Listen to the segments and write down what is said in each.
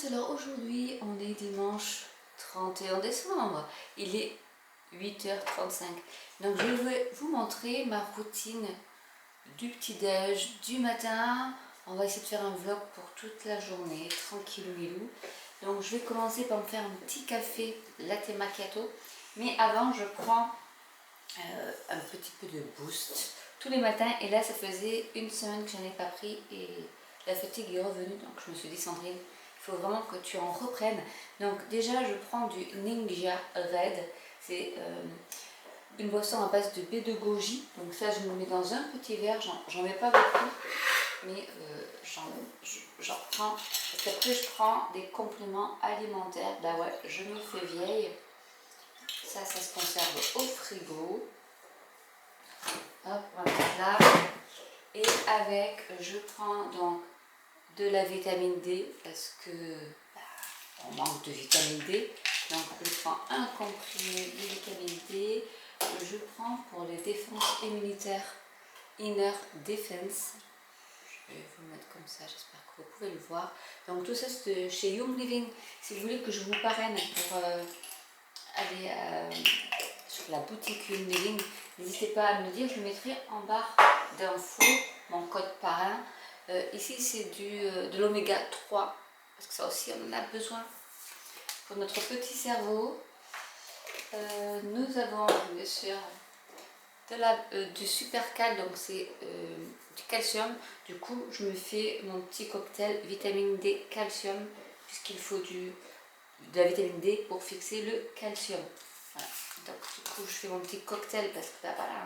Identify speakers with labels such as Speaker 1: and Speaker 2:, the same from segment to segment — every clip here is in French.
Speaker 1: tous, alors aujourd'hui on est dimanche 31 décembre, il est 8h35, donc je vais vous montrer ma routine du petit-déj, du matin. On va essayer de faire un vlog pour toute la journée, tranquillou. Donc je vais commencer par me faire un petit café latte macchiato, mais avant je prends un petit peu de boost tous les matins, et là ça faisait une semaine que je n'en ai pas pris et la fatigue est revenue, donc je me suis dit Sandrine, il faut vraiment que tu en reprennes. Donc déjà je prends du Ninja Red, c'est une boisson à base de baie de goji, donc ça je me mets dans un petit verre, j'en mets pas beaucoup, mais j'en prends, parce qu'après je prends des compléments alimentaires, bah ouais, je me fais vieille, ça se conserve au frigo. Hop, on va mettre là. Et avec, je prends donc de la vitamine D parce que on manque de vitamine D. Donc je prends un comprimé de vitamine D. Je prends pour les défenses immunitaires Inner Defense. Je vais vous mettre comme ça, j'espère que vous pouvez le voir. Donc tout ça c'est de chez Young Living. Si vous voulez que je vous parraine pour aller sur la boutique Young Living, n'hésitez pas à me le dire, je mettrai en barre d'infos mon code parrain. Ici c'est de l'oméga 3, parce que ça aussi on en a besoin pour notre petit cerveau. Nous avons bien sûr du super cal, donc c'est du calcium. Du coup je me fais mon petit cocktail vitamine D calcium, puisqu'il faut de la vitamine D pour fixer le calcium. Voilà. Donc du coup je fais mon petit cocktail parce que bah, voilà,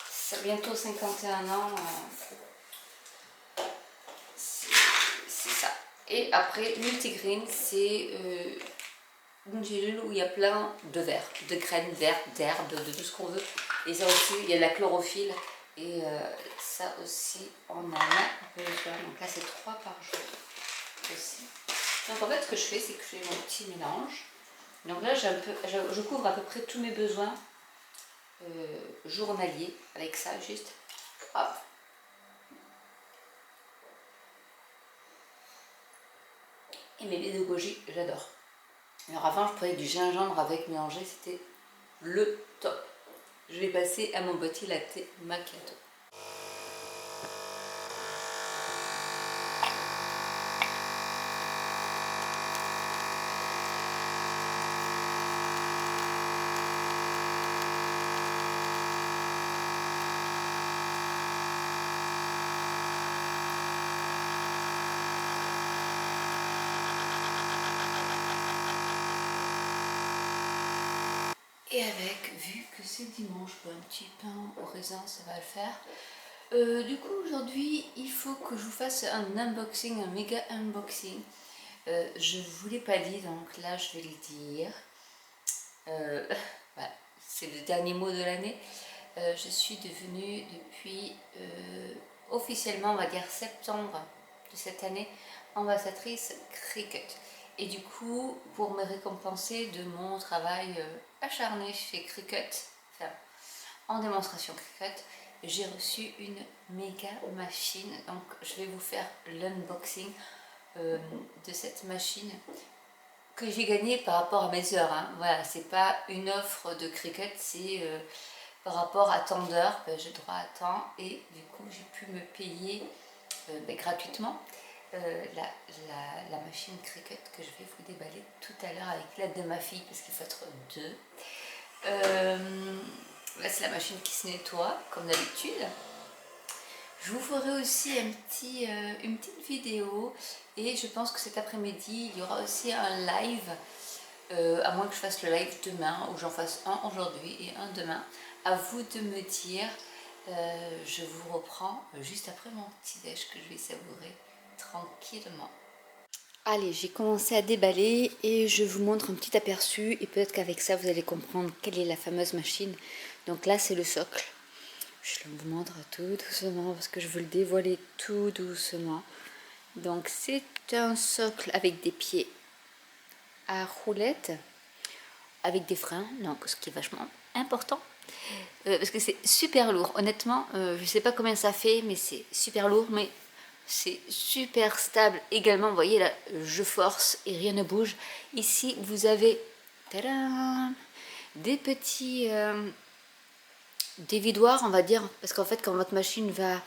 Speaker 1: c'est bientôt 51 ans, c'est ça. Et après multigreen, c'est une gélule où il y a plein de verres, de graines vertes, d'herbes, de tout ce qu'on veut. Et ça aussi, il y a de la chlorophylle, et ça aussi on en a besoin. Donc là c'est 3 par jour aussi. Donc en fait ce que je fais, c'est que je fais mon petit mélange. Donc là je couvre à peu près tous mes besoins journaliers avec ça, juste hop. Et mes baies de goji, j'adore. Alors avant je prenais du gingembre avec mélangé, c'était le top. Je vais passer à mon petit latte macchiato. Et avec, vu que c'est dimanche, un petit pain au raisin, ça va le faire. Du coup, aujourd'hui, il faut que je vous fasse un unboxing, un méga unboxing. Je ne vous l'ai pas dit, donc là, je vais le dire. Voilà, c'est le dernier mot de l'année. Je suis devenue depuis officiellement, on va dire septembre de cette année, ambassadrice Cricut. Et du coup, pour me récompenser de mon travail acharné chez Cricut, enfin, en démonstration Cricut, j'ai reçu une méga machine. Donc je vais vous faire l'unboxing de cette machine que j'ai gagnée par rapport à mes heures. Hein. Voilà, c'est pas une offre de Cricut, c'est par rapport à tant d'heures, j'ai droit à temps, et du coup j'ai pu me payer gratuitement la machine Cricut que je vais vous déballer tout à l'heure avec l'aide de ma fille, parce qu'il faut être deux. Là c'est la machine qui se nettoie comme d'habitude. Je vous ferai aussi une petite vidéo, et je pense que cet après-midi il y aura aussi un live, à moins que je fasse le live demain, ou j'en fasse un aujourd'hui et un demain. À vous de me dire. Je vous reprends juste après mon petit déj que je vais savourer tranquillement. Allez, j'ai commencé à déballer et je vous montre un petit aperçu, et peut-être qu'avec ça vous allez comprendre quelle est la fameuse machine. Donc là c'est le socle. Je vous montre tout doucement parce que je veux le dévoiler tout doucement. Donc c'est un socle avec des pieds à roulettes, avec des freins, donc ce qui est vachement important. Parce que c'est super lourd, honnêtement, je sais pas combien ça fait, mais c'est super lourd, mais c'est super stable également. Vous voyez là, je force et rien ne bouge. Ici, vous avez des petits dévidoirs, on va dire, parce qu'en fait, quand votre machine va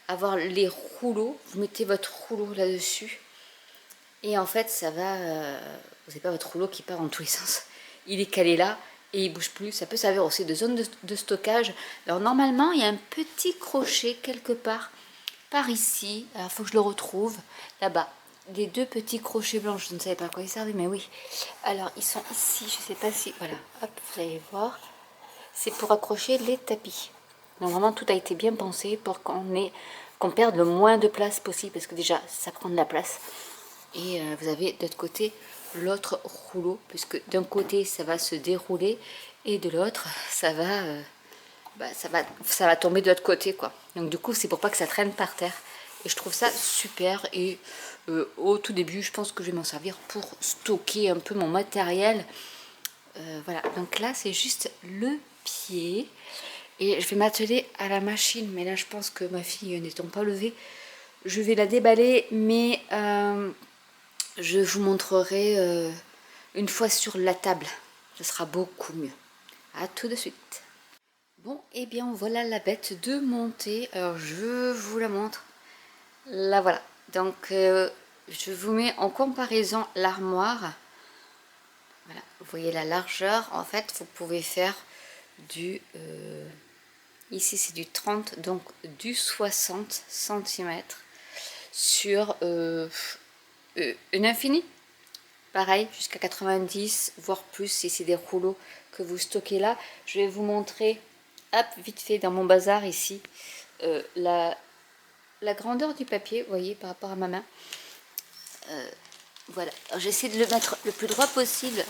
Speaker 1: avoir les rouleaux, vous mettez votre rouleau là-dessus. Et en fait, ça va... vous n'avez pas votre rouleau qui part en tous les sens. Il est calé là et il bouge plus. Ça peut servir aussi de zone de stockage. Alors normalement, il y a un petit crochet quelque part par ici. Alors il faut que je le retrouve. Là-bas. Les deux petits crochets blancs. Je ne savais pas à quoi ils servaient, mais oui. Alors, ils sont ici. Je ne sais pas si... Voilà. Hop, vous allez voir. C'est pour accrocher les tapis. Donc vraiment, tout a été bien pensé pour qu'on perde le moins de place possible. Parce que déjà, ça prend de la place. Et vous avez de l'autre côté l'autre rouleau, puisque d'un côté ça va se dérouler et de l'autre ça va tomber de l'autre côté quoi. Donc du coup c'est pour pas que ça traîne par terre. Et je trouve ça super. Et au tout début je pense que je vais m'en servir pour stocker un peu mon matériel. Voilà, donc là c'est juste le pied. Et je vais m'atteler à la machine, mais là je pense que ma fille n'étant pas levée, je vais la déballer, mais je vous montrerai une fois sur la table. Ce sera beaucoup mieux. A tout de suite. Bon, et bien voilà la bête de montée. Alors je vous la montre. La voilà. Donc je vous mets en comparaison l'armoire. Voilà, vous voyez la largeur. En fait, vous pouvez faire du... ici c'est du 30, donc du 60 cm sur une infinie. Pareil, jusqu'à 90, voire plus si c'est des rouleaux que vous stockez là. Je vais vous montrer, hop, vite fait dans mon bazar ici, la grandeur du papier, vous voyez, par rapport à ma main. Voilà, j'essaie de le mettre le plus droit possible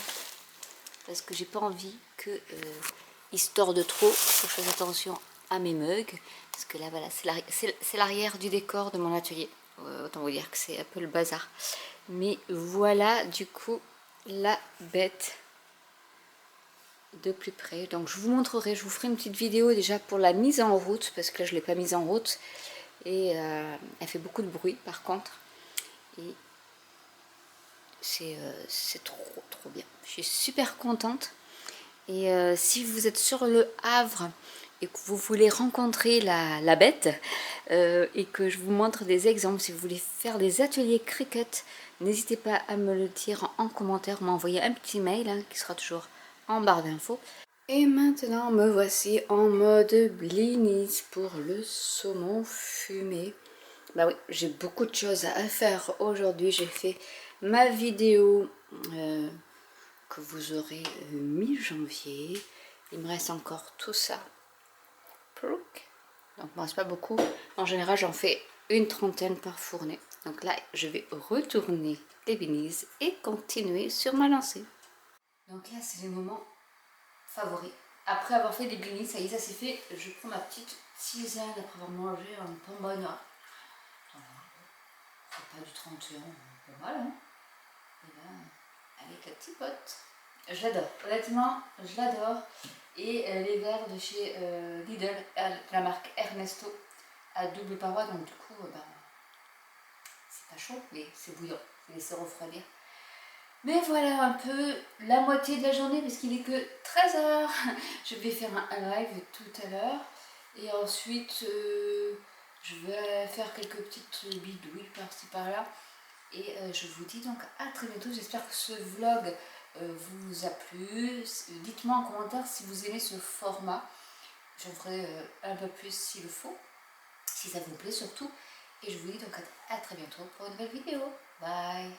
Speaker 1: parce que j'ai pas envie que il se torde trop. Faut que je fasse attention à mes mugs parce que là, voilà, c'est l'arrière du décor de mon atelier. Autant vous dire que c'est un peu le bazar. Mais voilà du coup la bête de plus près. Donc je vous montrerai, je vous ferai une petite vidéo déjà pour la mise en route, parce que là je ne l'ai pas mise en route. Et elle fait beaucoup de bruit par contre. Et c'est trop bien. Je suis super contente. Et si vous êtes sur le Havre et que vous voulez rencontrer la bête, et que je vous montre des exemples, si vous voulez faire des ateliers Cricut, n'hésitez pas à me le dire en commentaire, m'envoyer un petit mail hein, qui sera toujours en barre d'infos. Et maintenant me voici en mode blinis pour le saumon fumé. Bah oui, j'ai beaucoup de choses à faire aujourd'hui. J'ai fait ma vidéo que vous aurez mi-janvier. Il me reste encore tout ça. Donc moi c'est pas beaucoup. En général j'en fais une trentaine par fournée. Donc là je vais retourner les blinis et continuer sur ma lancée. Donc là c'est le moment favori. Après avoir fait des blinis, ça y est, ça c'est fait. Je prends ma petite tisane après avoir mangé un pain bonheur. C'est pas du 31, pas mal hein. Et là, avec la petite pote. Je l'adore, honnêtement, je l'adore. Et les verres de chez Lidl, la marque Ernesto, à double paroi, donc du coup, c'est pas chaud, mais c'est bouillant. Je vais laisser refroidir. Mais voilà un peu la moitié de la journée, parce qu'il est que 13 h. Je vais faire un live tout à l'heure. Et ensuite, je vais faire quelques petites bidouilles par-ci par-là. Et je vous dis donc à très bientôt. J'espère que ce vlog vous a plu. Dites-moi en commentaire si vous aimez ce format. J'en ferai un peu plus s'il le faut, si ça vous plaît surtout. Et je vous dis donc à très bientôt pour une nouvelle vidéo. Bye!